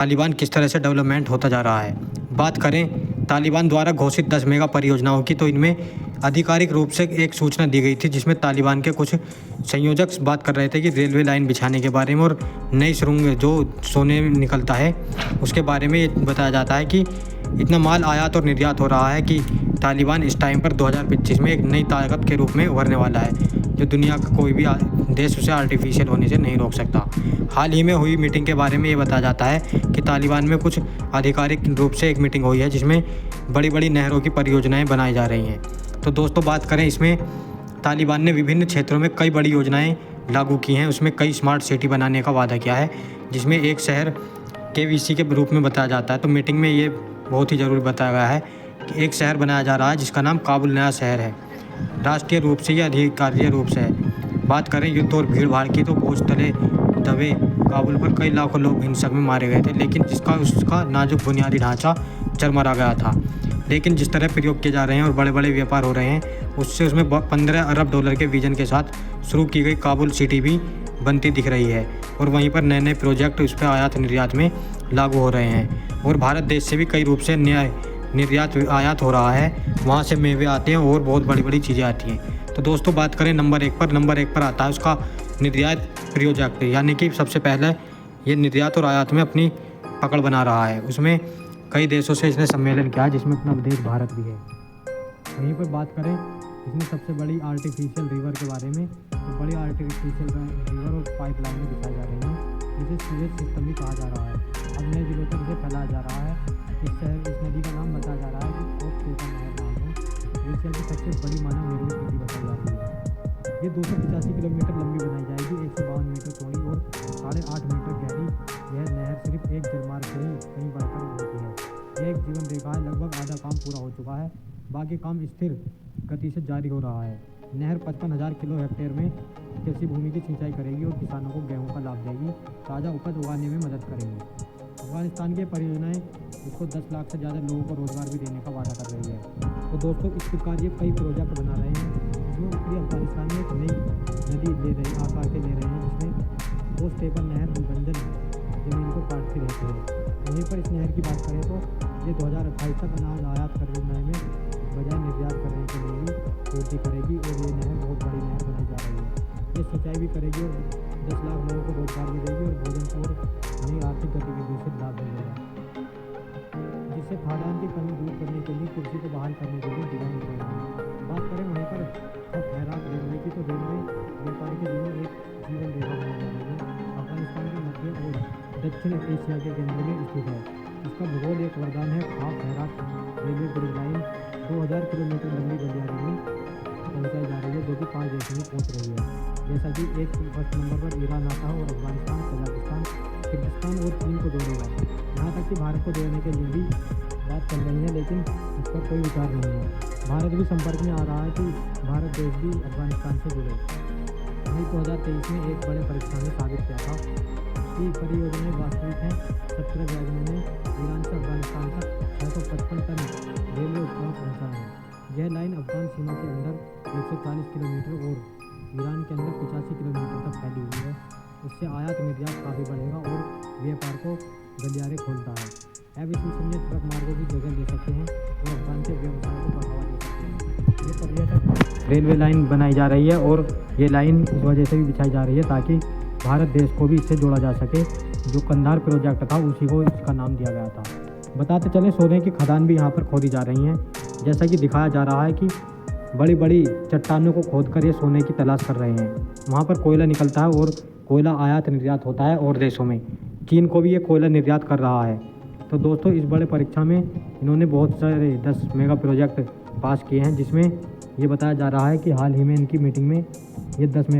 तालिबान किस तरह से डेवलपमेंट होता जा रहा है। बात करें तालिबान द्वारा घोषित 10 मेगा परियोजनाओं की, तो इनमें आधिकारिक रूप से एक सूचना दी गई थी जिसमें तालिबान के कुछ संयोजक बात कर रहे थे कि रेलवे लाइन बिछाने के बारे में और नई सुरंग जो सोने में निकलता है उसके बारे में ये बताया जाता है कि इतना माल आयात और निर्यात हो रहा है कि तालिबान इस टाइम पर 2025 में एक नई ताकत के रूप में उभरने वाला है, जो दुनिया का कोई भी देश उसे आर्टिफिशियल होने से नहीं रोक सकता। हाल ही में हुई मीटिंग के बारे में ये बताया जाता है कि तालिबान में कुछ आधिकारिक रूप से एक मीटिंग हुई है जिसमें बड़ी बड़ी नहरों की परियोजनाएं बनाई जा रही हैं। तो दोस्तों बात करें, इसमें तालिबान ने विभिन्न क्षेत्रों में कई बड़ी योजनाएं लागू की हैं। उसमें कई स्मार्ट सिटी बनाने का वादा किया है जिसमें एक शहर KVC के रूप में बताया जाता है। तो मीटिंग में ये बहुत ही ज़रूरी बताया गया है कि एक शहर बनाया जा रहा है जिसका नाम काबुल नया शहर है। राष्ट्रीय रूप से या अधिकारिक रूप से बात करें युद्ध और भीड़ भाड़ की, तो बोझ तले दबे काबुल पर कई लाखों लोग हिंसक में मारे गए थे, लेकिन उसका नाजुक बुनियादी ढांचा चरमरा गया था। लेकिन जिस तरह प्रयोग किए जा रहे हैं और बड़े बड़े व्यापार हो रहे हैं, उसमें 15 अरब डॉलर के विजन के साथ शुरू की गई काबुल सिटी भी बनती दिख रही है। और वहीं पर नए नए प्रोजेक्ट उस पर आयात निर्यात में लागू हो रहे हैं और भारत देश से भी कई रूप से निर्यात आयात हो रहा है। वहाँ से मेवे आते हैं और बहुत बड़ी बड़ी चीज़ें आती हैं। तो दोस्तों बात करें नंबर एक पर आता है उसका निर्यात प्रोजेक्ट, यानी कि सबसे पहले ये निर्यात और आयात में अपनी पकड़ बना रहा है। उसमें कई देशों से इसने सम्मेलन किया है जिसमें अपना देश भारत भी है। वहीं पर बात करें इसमें सबसे बड़ी आर्टिफिशियल रिवर के बारे में, तो बड़ी आर्टिफिशियल रिवर और पाइपलाइन में दिखाई जा रही है जिसे सीवेज सिस्टम भी कहा जा रहा है। अब नए जिलों तक इसे फैलाया जा रहा है। इस नदी का नाम बताया जा रहा है कि कोक नहर नाम है। एशिया की सबसे बड़ी मानव निर्मित नदी बताई जा रही है। ये 285 किलोमीटर लंबी बनाई जाएगी, 152 मीटर चौड़ी और 8.5 मीटर गहरी। यह नहर सिर्फ एक जलमार्ग से ही कहीं बढ़कर होती है। यह एक जीवन रेखा है, लगभग आधा काम पूरा हो चुका है, बाकी काम स्थिर गति से जारी हो रहा है। नहर 55,000 किलो हेक्टेयर में कृषि भूमि की सिंचाई करेगी और किसानों को गेहूं का लाभ देगी, ताज़ा उपज उगाने में मदद करेंगी। अफगानिस्तान की परियोजनाएं इसको 10 लाख से ज़्यादा लोगों को रोज़गार भी देने का वादा कर रही है। तो दोस्तों इस प्रकार ये कई प्रोजेक्ट बना रहे हैं जिसमें उत्तरी अफगानिस्तान में एक नई नदी आकार के ले रहे हैं जिसमें दो स्टेपल नहर बंजर जमीन को काटती रहती है। वहीं पर इस नहर की बात करें तो ये 2028 तक अनाज आयात करने में बजाय निर्यात करने के लिए भी पूर्ति करेगी और ये नहर बहुत बड़ी नहर बनाई जा रही है। ये सिंचाई भी करेगी और 10 लाख लोगों को रोजगार भी देगी और भोजन को और नई आर्थिक गतिविधियों से लाभ मिलेगा, जिससे खाद्यान्न की कमी दूर करने के लिए कृषि को बहाल करने के लिए डिजाइन किया गया है। बात करें वहीं पर अब खैरात रेलवे की, तो रेलवे व्यापार के लिए एक जीवन रेखा बनाई जा रही है। अफगानिस्तान के मध्य और दक्षिण एशिया के केंद्र में स्थित है। इसका भूगोल एक वरदान है। खाप खैरात रेलवे ब्रिज लाइन 2000 किलोमीटर लंबी गलियारे में पहुँचाई जा रही है, जो कि 5 देशों में पहुँच रही है। जैसा कि एक फर्स्ट नंबर पर ईरान आता है और अफगानिस्तान, कजाकिस्तान, किर्गिस्तान और चीन को जोड़ेगा। यहाँ तक कि भारत को जोड़ने के लिए भी बात चल रही है, लेकिन इस पर कोई विचार नहीं है। भारत भी संपर्क में आ रहा है कि भारत देश भी अफगानिस्तान से जुड़े। वहीं 2023 में एक बड़े परीक्षण ने साबित किया था कि परियोजनाएं वास्तविक हैं। 17 वैगनों ने ईरान से अफगानिस्तान तक 655 टन रेलवे उपकरण पहुँचा है। यह लाइन अफगान सीमा के अंदर 140 किलोमीटर और ईरान के अंदर 85 किलोमीटर तक फैली हुई है। इससे आयात निर्यात काफ़ी बढ़ेगा और व्यापार को गलियारे खोलता है। अविश्वसनीय ट्रक मार्गों की जगह ले सकते हैं और अफगान के व्यवसाय को बढ़ावा दे सकते हैं। ये पर्यटक रेलवे लाइन बनाई जा रही है और ये लाइन इस वजह से भी बिछाई जा रही है ताकि भारत देश को भी इससे जोड़ा जा सके। जो कंधार प्रोजेक्ट था उसी को इसका नाम दिया गया था। बताते चलें सोने की खदान भी यहाँ पर खोदी जा रही हैं। जैसा कि दिखाया जा रहा है कि बड़ी बड़ी चट्टानों को खोदकर ये सोने की तलाश कर रहे हैं। वहाँ पर कोयला निकलता है और कोयला आयात निर्यात होता है और देशों में। चीन को भी ये कोयला निर्यात कर रहा है। तो दोस्तों इस बड़े परीक्षा में इन्होंने बहुत सारे 10 मेगा प्रोजेक्ट पास किए हैं, जिसमें ये बताया जा रहा है कि हाल ही में इनकी मीटिंग में ये 10 मेगा